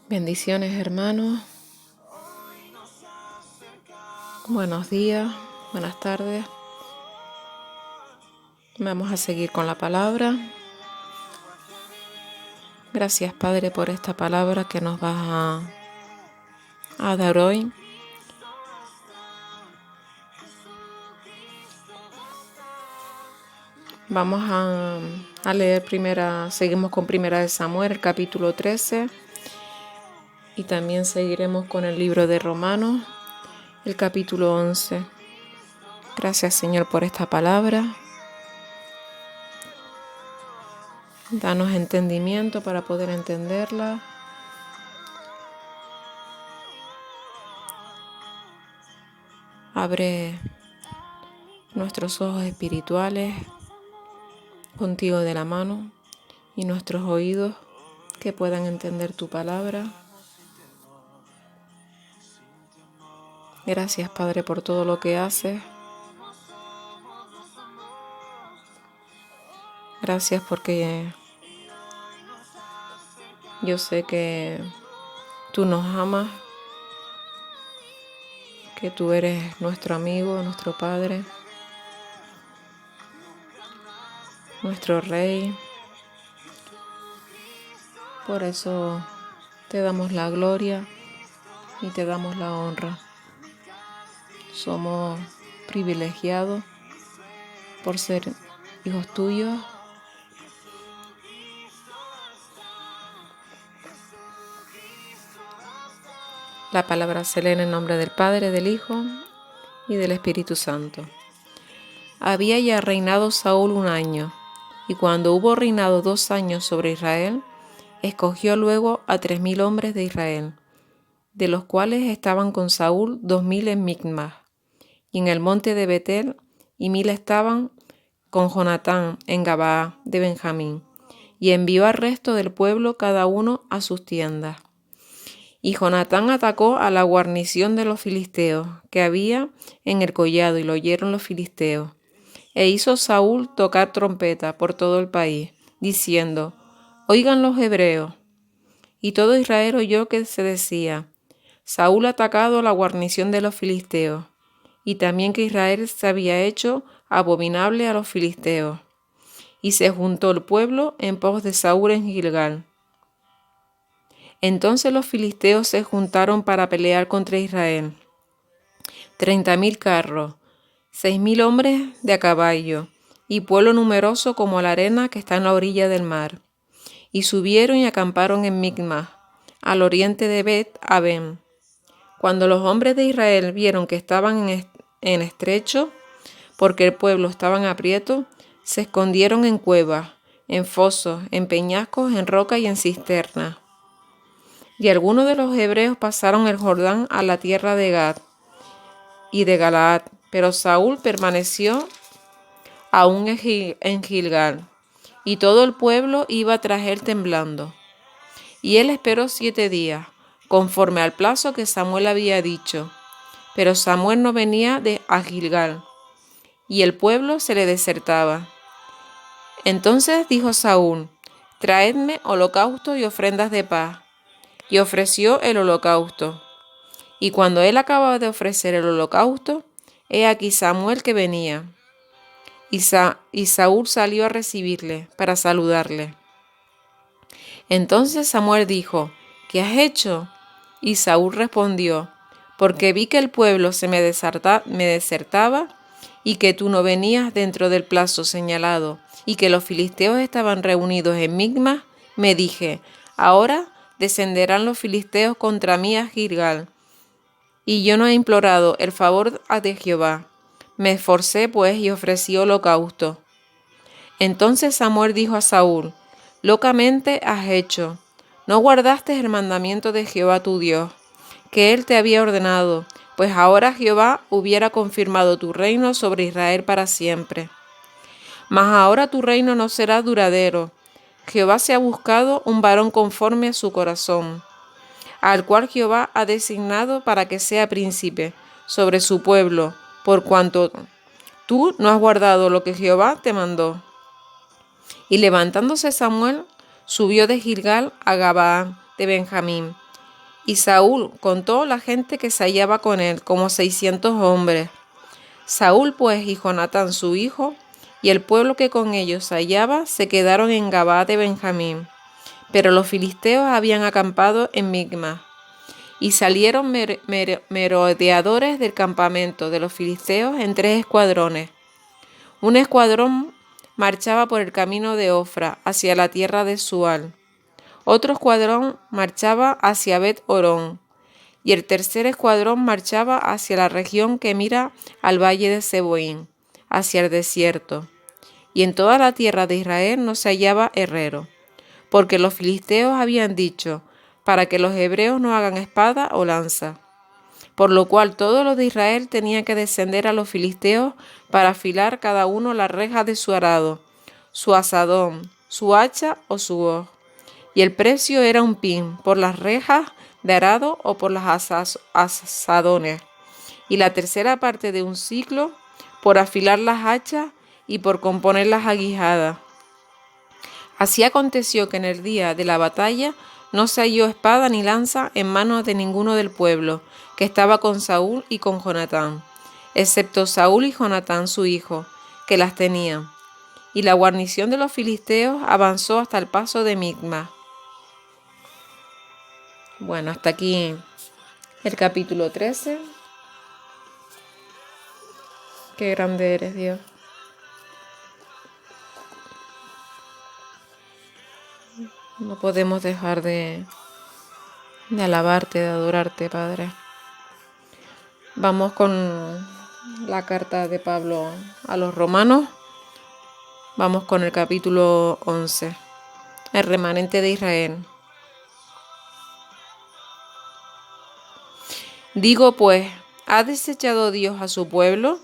Bendiciones, hermanos. Buenos días, buenas tardes. Vamos a seguir con la palabra. Gracias, Padre, por esta palabra que nos vas a dar hoy. Vamos a leer seguimos con Primera de Samuel, el capítulo 13. Y también seguiremos con el libro de Romanos, el capítulo 11. Gracias, Señor, por esta palabra. Danos entendimiento para poder entenderla. Abre nuestros ojos espirituales contigo de la mano y nuestros oídos que puedan entender tu palabra. Gracias, Padre, por todo lo que haces. Gracias porque yo sé que tú nos amas, que tú eres nuestro amigo, nuestro Padre, nuestro Rey. Por eso te damos la gloria y te damos la honra. Somos privilegiados por ser hijos tuyos. La palabra se lee en el nombre del Padre, del Hijo y del Espíritu Santo. Había ya reinado Saúl 1 año, y cuando hubo reinado 2 años sobre Israel, escogió luego a 3,000 hombres de Israel, de los cuales estaban con Saúl 2,000 en Micmas, y en el monte de Betel, y 1,000 estaban con Jonatán en Gabaa de Benjamín, y envió al resto del pueblo cada uno a sus tiendas. Y Jonatán atacó a la guarnición de los filisteos que había en el collado, y lo oyeron los filisteos. E hizo Saúl tocar trompeta por todo el país, diciendo: Oigan los hebreos. Y todo Israel oyó que se decía: Saúl ha atacado a la guarnición de los filisteos, y también que Israel se había hecho abominable a los filisteos. Y se juntó el pueblo en pos de Saúl en Gilgal. Entonces los filisteos se juntaron para pelear contra Israel. 30,000 carros, 6,000 hombres de a caballo, y pueblo numeroso como la arena que está en la orilla del mar. Y subieron y acamparon en Micmas, al oriente de Bet-Aven. Cuando los hombres de Israel vieron que estaban en estrecho, porque el pueblo estaba en aprieto, se escondieron en cuevas, en fosos, en peñascos, en roca y en cisternas. Y algunos de los hebreos pasaron el Jordán a la tierra de Gad y de Galaad, pero Saúl permaneció aún en Gilgal, y todo el pueblo iba tras él temblando. Y él esperó 7 días, conforme al plazo que Samuel había dicho. Pero Samuel no venía a Gilgal, y el pueblo se le desertaba. Entonces dijo Saúl: Traedme holocausto y ofrendas de paz. Y ofreció el holocausto. Y cuando él acababa de ofrecer el holocausto, he aquí Samuel que venía. Y Saúl salió a recibirle, para saludarle. Entonces Samuel dijo: ¿Qué has hecho? Y Saúl respondió: Porque vi que el pueblo me desertaba, y que tú no venías dentro del plazo señalado, y que los filisteos estaban reunidos en Micmas, me dije: Ahora descenderán los filisteos contra mí a Gilgal. Y yo no he implorado el favor de Jehová. Me esforcé pues y ofrecí holocausto. Entonces Samuel dijo a Saúl: Locamente has hecho. No guardaste el mandamiento de Jehová tu Dios, que él te había ordenado, pues ahora Jehová hubiera confirmado tu reino sobre Israel para siempre. Mas ahora tu reino no será duradero. Jehová se ha buscado un varón conforme a su corazón, al cual Jehová ha designado para que sea príncipe sobre su pueblo, por cuanto tú no has guardado lo que Jehová te mandó. Y levantándose Samuel, subió de Gilgal a Gabaa de Benjamín, Y Saúl contó la gente que se hallaba con él, como 600 hombres. Saúl pues y Jonatán su hijo, y el pueblo que con ellos se hallaba, se quedaron en Gabaa de Benjamín. Pero los filisteos habían acampado en Micmas. Y salieron merodeadores del campamento de los filisteos en 3 escuadrones. Un escuadrón marchaba por el camino de Ofra, hacia la tierra de Sual. Otro escuadrón marchaba hacia Bet-Horón. Y el tercer escuadrón marchaba hacia la región que mira al valle de Seboín, hacia el desierto. Y en toda la tierra de Israel no se hallaba herrero, porque los filisteos habían dicho, para que los hebreos no hagan espada o lanza. Por lo cual todos los de Israel tenían que descender a los filisteos para afilar cada uno la reja de su arado, su azadón, su hacha o su hoz. Y el precio era un pin por las rejas de arado o por las azadones, y la tercera parte de un siclo por afilar las hachas y por componer las aguijadas. Así aconteció que en el día de la batalla no se halló espada ni lanza en manos de ninguno del pueblo que estaba con Saúl y con Jonatán, excepto Saúl y Jonatán su hijo, que las tenían. Y la guarnición de los filisteos avanzó hasta el paso de Micmas. Bueno, hasta aquí el capítulo 13. Qué grande eres, Dios. No podemos dejar de alabarte, de adorarte, Padre. Vamos con la carta de Pablo a los romanos. Vamos con el capítulo 11. El remanente de Israel. Digo pues, ¿ha desechado Dios a su pueblo?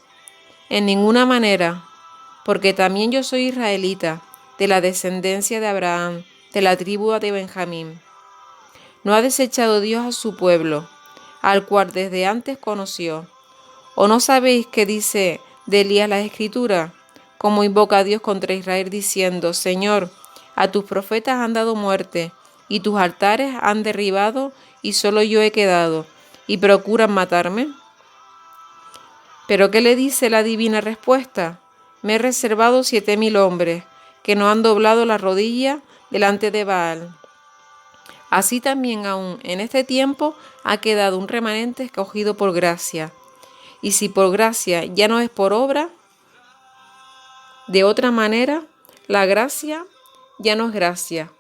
En ninguna manera, porque también yo soy israelita, de la descendencia de Abraham, de la tribu de Benjamín. ¿No ha desechado Dios a su pueblo, al cual desde antes conoció? ¿O no sabéis qué dice de Elías la Escritura? Como invoca a Dios contra Israel diciendo, Señor, a tus profetas han dado muerte, y tus altares han derribado, y solo yo he quedado, y procuran matarme. ¿Pero qué le dice la divina respuesta? Me he reservado 7,000 hombres, que no han doblado la rodilla delante de Baal. Así también aún en este tiempo ha quedado un remanente escogido por gracia. Y si por gracia ya no es por obra, de otra manera, la gracia ya no es gracia.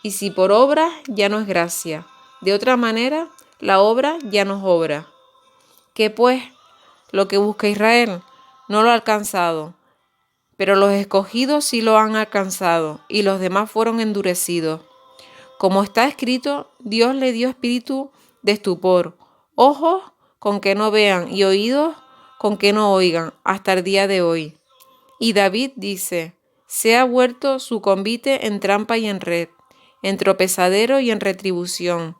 Y si por obra ya no es gracia, de otra manera, la obra ya no es obra. ¿Qué pues? Lo que busca Israel no lo ha alcanzado, pero los escogidos sí lo han alcanzado, y los demás fueron endurecidos. Como está escrito, Dios le dio espíritu de estupor, ojos con que no vean y oídos con que no oigan, hasta el día de hoy. Y David dice, se ha vuelto su convite en trampa y en red, en tropezadero y en retribución.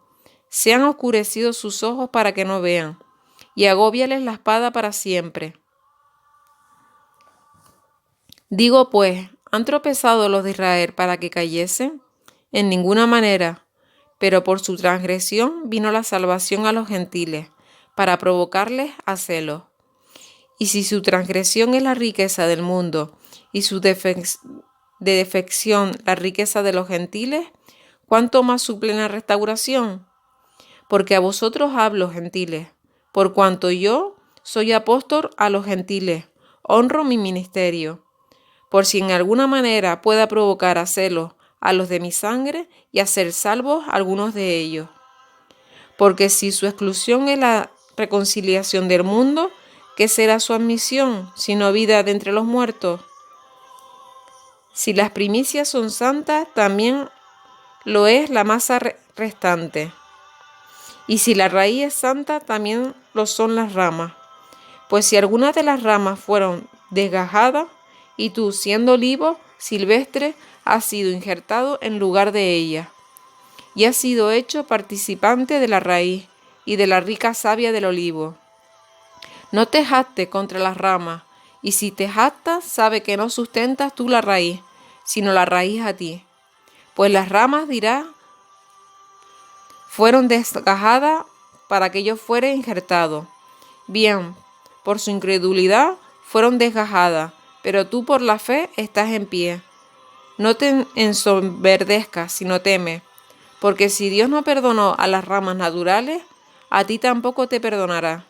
Se han oscurecido sus ojos para que no vean, y agóbiales la espada para siempre. Digo pues, ¿han tropezado los de Israel para que cayesen? En ninguna manera, pero por su transgresión vino la salvación a los gentiles, para provocarles a celos. Y si su transgresión es la riqueza del mundo, y su defección la riqueza de los gentiles, ¿cuánto más su plena restauración? Porque a vosotros hablo, gentiles, por cuanto yo soy apóstol a los gentiles, honro mi ministerio, por si en alguna manera pueda provocar a celos a los de mi sangre y hacer salvos algunos de ellos. Porque si su exclusión es la reconciliación del mundo, ¿qué será su admisión, sino vida de entre los muertos? Si las primicias son santas, también lo es la masa restante. Y si la raíz es santa, también lo son las ramas. Pues si algunas de las ramas fueron desgajadas, y tú, siendo olivo silvestre, has sido injertado en lugar de ella, y has sido hecho participante de la raíz y de la rica savia del olivo. No te jactes contra las ramas, y si te jactas, sabe que no sustentas tú la raíz, sino la raíz a ti. Pues las ramas dirá, fueron desgajadas para que yo fuera injertado. Bien, por su incredulidad fueron desgajadas, pero tú por la fe estás en pie. No te ensoberbezcas, sino teme, porque si Dios no perdonó a las ramas naturales, a ti tampoco te perdonará.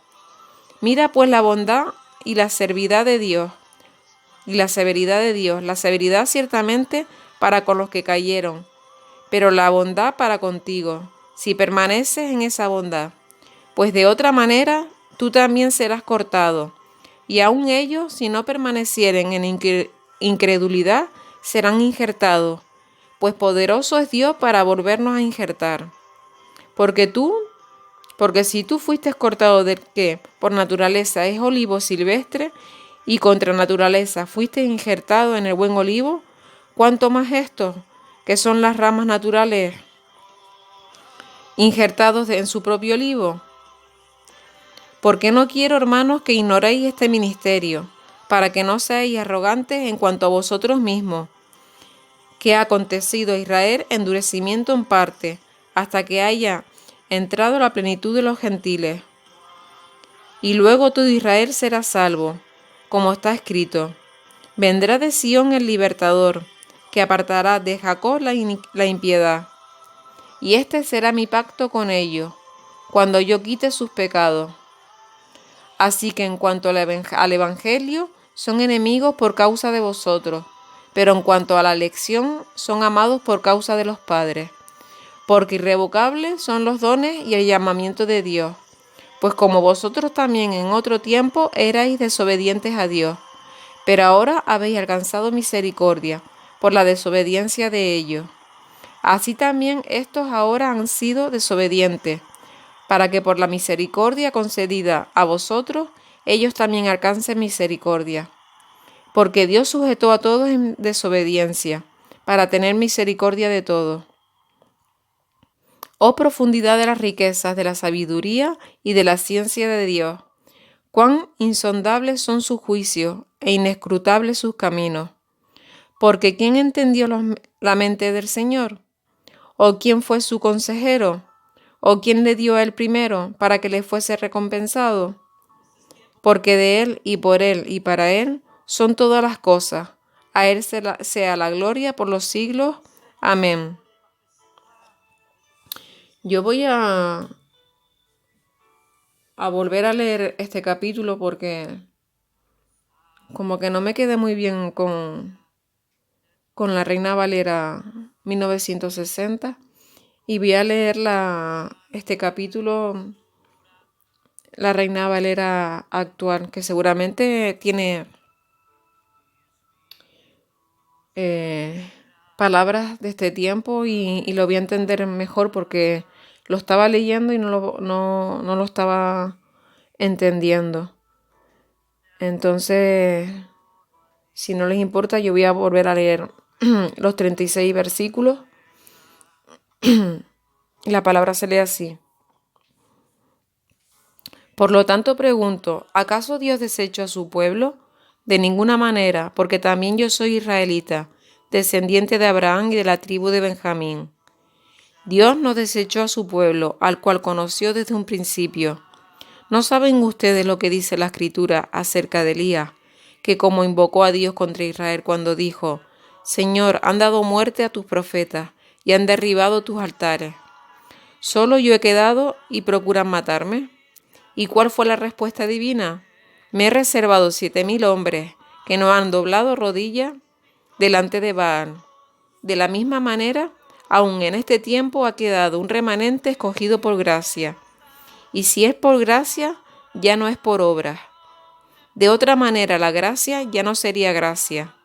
Mira pues la bondad y la severidad de Dios, la severidad ciertamente para con los que cayeron, pero la bondad para contigo, si permaneces en esa bondad, pues de otra manera tú también serás cortado, y aun ellos, si no permanecieren en incredulidad, serán injertados, pues poderoso es Dios para volvernos a injertar. Porque si tú fuiste cortado del que por naturaleza es olivo silvestre, y contra naturaleza fuiste injertado en el buen olivo, ¿cuánto más estos, que son las ramas naturales, injertados en su propio olivo? Porque no quiero, hermanos, que ignoréis este ministerio, para que no seáis arrogantes en cuanto a vosotros mismos, que ha acontecido a Israel endurecimiento en parte, hasta que haya entrado la plenitud de los gentiles. Y luego todo Israel será salvo, como está escrito: vendrá de Sión el libertador, que apartará de Jacob la impiedad. Y este será mi pacto con ellos, cuando yo quite sus pecados. Así que en cuanto al Evangelio, son enemigos por causa de vosotros, pero en cuanto a la elección, son amados por causa de los padres, porque irrevocables son los dones y el llamamiento de Dios. Pues como vosotros también en otro tiempo erais desobedientes a Dios, pero ahora habéis alcanzado misericordia por la desobediencia de ellos. Así también estos ahora han sido desobedientes, para que por la misericordia concedida a vosotros, ellos también alcancen misericordia. Porque Dios sujetó a todos en desobediencia, para tener misericordia de todos. Oh profundidad de las riquezas, de la sabiduría y de la ciencia de Dios, cuán insondables son sus juicios e inescrutables sus caminos. Porque ¿quién entendió la mente del Señor? ¿O quién fue su consejero? ¿O quién le dio a él primero para que le fuese recompensado? Porque de él y para él son todas las cosas. A él sea la gloria por los siglos. Amén. Yo voy a volver a leer este capítulo porque como que no me quedé muy bien con la Reina Valera 1960 y voy a leer este capítulo, la Reina Valera actual, que seguramente tiene palabras de este tiempo y lo voy a entender mejor porque lo estaba leyendo y no lo estaba entendiendo. Entonces, si no les importa, yo voy a volver a leer los 36 versículos. La palabra se lee así. Por lo tanto pregunto, ¿acaso Dios desechó a su pueblo? De ninguna manera, porque también yo soy israelita, descendiente de Abraham y de la tribu de Benjamín. Dios no desechó a su pueblo, al cual conoció desde un principio. ¿No saben ustedes lo que dice la Escritura acerca de Elías, que como invocó a Dios contra Israel cuando dijo: Señor, han dado muerte a tus profetas y han derribado tus altares? ¿Solo yo he quedado y procuran matarme? ¿Y cuál fue la respuesta divina? Me he reservado 7,000 hombres que no han doblado rodilla delante de Baal. De la misma manera, aún en este tiempo ha quedado un remanente escogido por gracia. Y si es por gracia, ya no es por obras. De otra manera, la gracia ya no sería gracia.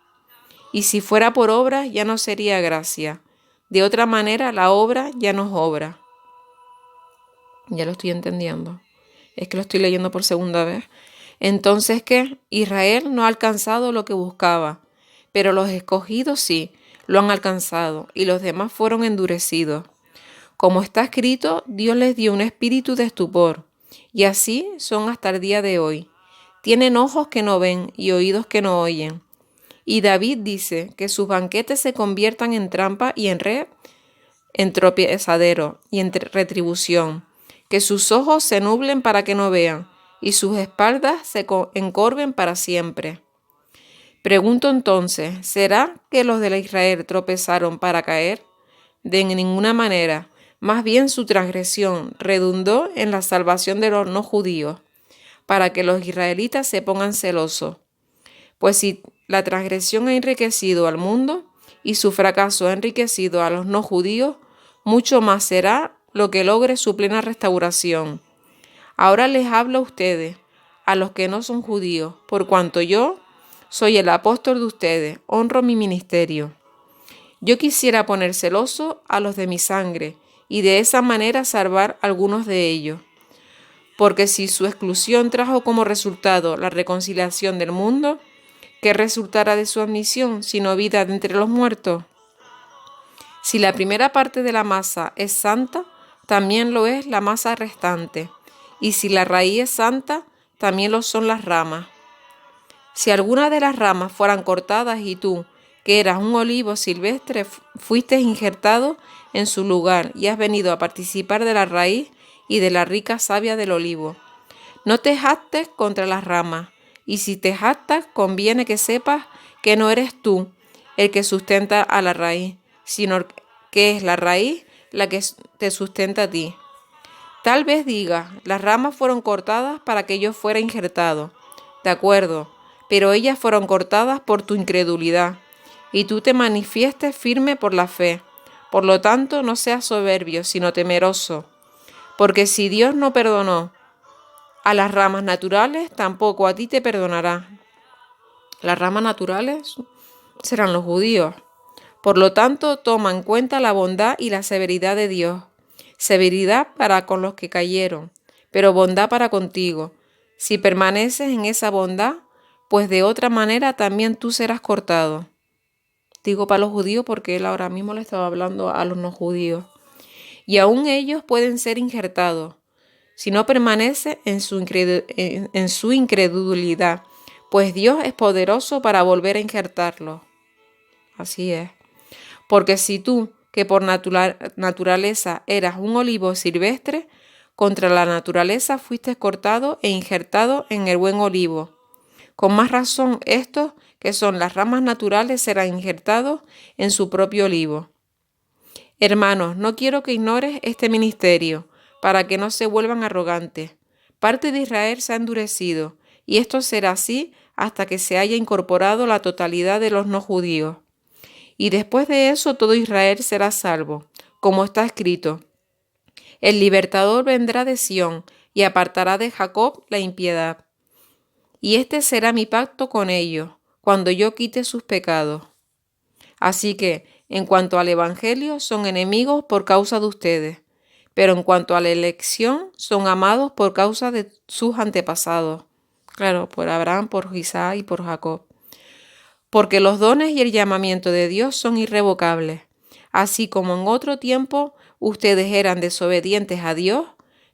Y si fuera por obras, ya no sería gracia. De otra manera, la obra ya no es obra. Ya lo estoy entendiendo. Es que lo estoy leyendo por segunda vez. Entonces, ¿qué? Israel no ha alcanzado lo que buscaba, pero los escogidos sí, lo han alcanzado, y los demás fueron endurecidos. Como está escrito, Dios les dio un espíritu de estupor, y así son hasta el día de hoy. Tienen ojos que no ven y oídos que no oyen. Y David dice que sus banquetes se conviertan en trampa y en red en tropezadero y en retribución, que sus ojos se nublen para que no vean, y sus espaldas se encorven para siempre. Pregunto entonces, ¿será que los de Israel tropezaron para caer? De ninguna manera, más bien su transgresión redundó en la salvación de los no judíos, para que los israelitas se pongan celosos. Pues si la transgresión ha enriquecido al mundo y su fracaso ha enriquecido a los no judíos, mucho más será lo que logre su plena restauración. Ahora les hablo a ustedes, a los que no son judíos, por cuanto yo soy el apóstol de ustedes, honro mi ministerio. Yo quisiera poner celoso a los de mi sangre y de esa manera salvar a algunos de ellos. Porque si su exclusión trajo como resultado la reconciliación del mundo, ¿qué resultará de su admisión sino vida de entre los muertos? Si la primera parte de la masa es santa, también lo es la masa restante. Y si la raíz es santa, también lo son las ramas. Si alguna de las ramas fueran cortadas y tú, que eras un olivo silvestre, fuiste injertado en su lugar y has venido a participar de la raíz y de la rica savia del olivo. No te jactes contra las ramas, y si te jactas, conviene que sepas que no eres tú el que sustenta a la raíz, sino que es la raíz la que te sustenta a ti. Tal vez digas, las ramas fueron cortadas para que yo fuera injertado. De acuerdo, pero ellas fueron cortadas por tu incredulidad, y tú te manifiestes firme por la fe. Por lo tanto, no seas soberbio, sino temeroso. Porque si Dios no perdonó a las ramas naturales, tampoco a ti te perdonará. Las ramas naturales serán los judíos. Por lo tanto, toma en cuenta la bondad y la severidad de Dios. Severidad para con los que cayeron, pero bondad para contigo. Si permaneces en esa bondad, pues de otra manera también tú serás cortado. Digo para los judíos porque él ahora mismo le estaba hablando a los no judíos. Y aún ellos pueden ser injertados, si no permanece en su incredulidad, pues Dios es poderoso para volver a injertarlos. Así es. Porque si tú, que por naturaleza eras un olivo silvestre, contra la naturaleza fuiste cortado e injertado en el buen olivo. Con más razón, estos, que son las ramas naturales, serán injertados en su propio olivo. Hermanos, no quiero que ignores este ministerio, para que no se vuelvan arrogantes. Parte de Israel se ha endurecido, y esto será así hasta que se haya incorporado la totalidad de los no judíos. Y después de eso todo Israel será salvo, como está escrito. El libertador vendrá de Sión y apartará de Jacob la impiedad. Y este será mi pacto con ellos, cuando yo quite sus pecados. Así que, en cuanto al Evangelio, son enemigos por causa de ustedes, pero en cuanto a la elección, son amados por causa de sus antepasados. Claro, por Abraham, por Isaac y por Jacob. Porque los dones y el llamamiento de Dios son irrevocables. Así como en otro tiempo ustedes eran desobedientes a Dios,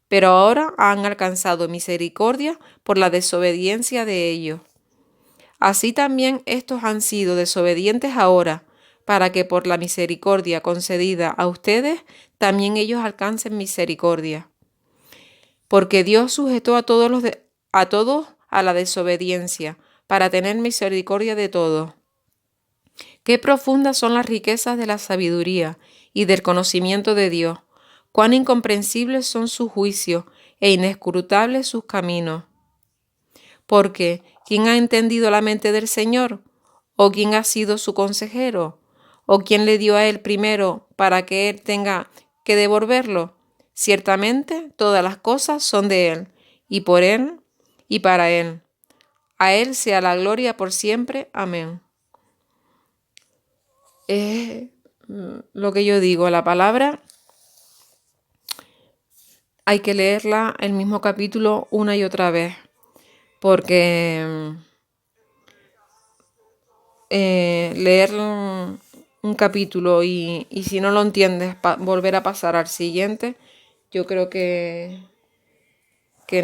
pero ahora han alcanzado misericordia por la desobediencia de ellos. Así también estos han sido desobedientes ahora, para que por la misericordia concedida a ustedes, también ellos alcancen misericordia. Porque Dios sujetó a todos a la desobediencia, para tener misericordia de todos. Qué profundas son las riquezas de la sabiduría y del conocimiento de Dios, cuán incomprensibles son sus juicios e inescrutables sus caminos. Porque, ¿quién ha entendido la mente del Señor? ¿O quién ha sido su consejero? ¿O quién le dio a él primero para que él tenga que devolverlo? Ciertamente, todas las cosas son de él, y por él, y para él. A él sea la gloria por siempre. Amén. Es lo que yo digo, la palabra hay que leerla el mismo capítulo una y otra vez, porque leer un capítulo y si no lo entiendes, volver a pasar al siguiente, yo creo que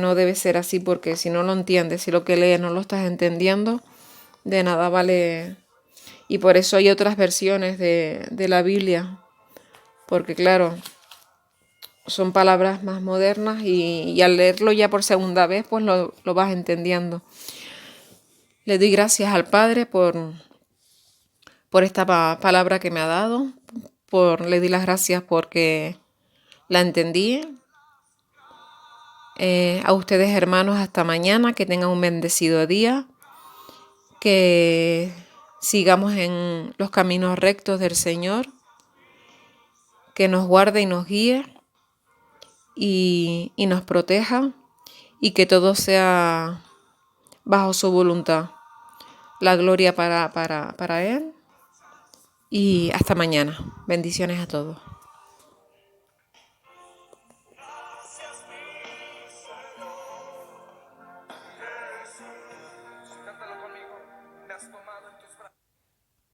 no debe ser así, porque si no lo entiendes, si lo que lees no lo estás entendiendo, de nada vale. Y por eso hay otras versiones de la Biblia, porque claro, son palabras más modernas y al leerlo ya por segunda vez, pues lo vas entendiendo. Le doy gracias al Padre por esta palabra que me ha dado, le di las gracias porque la entendí. A ustedes, hermanos, hasta mañana, que tengan un bendecido día, que sigamos en los caminos rectos del Señor, que nos guarde y nos guíe y nos proteja, y que todo sea bajo su voluntad. La gloria para Él, y hasta mañana. Bendiciones a todos. Cántalo conmigo. Me has tomado en tus brazos.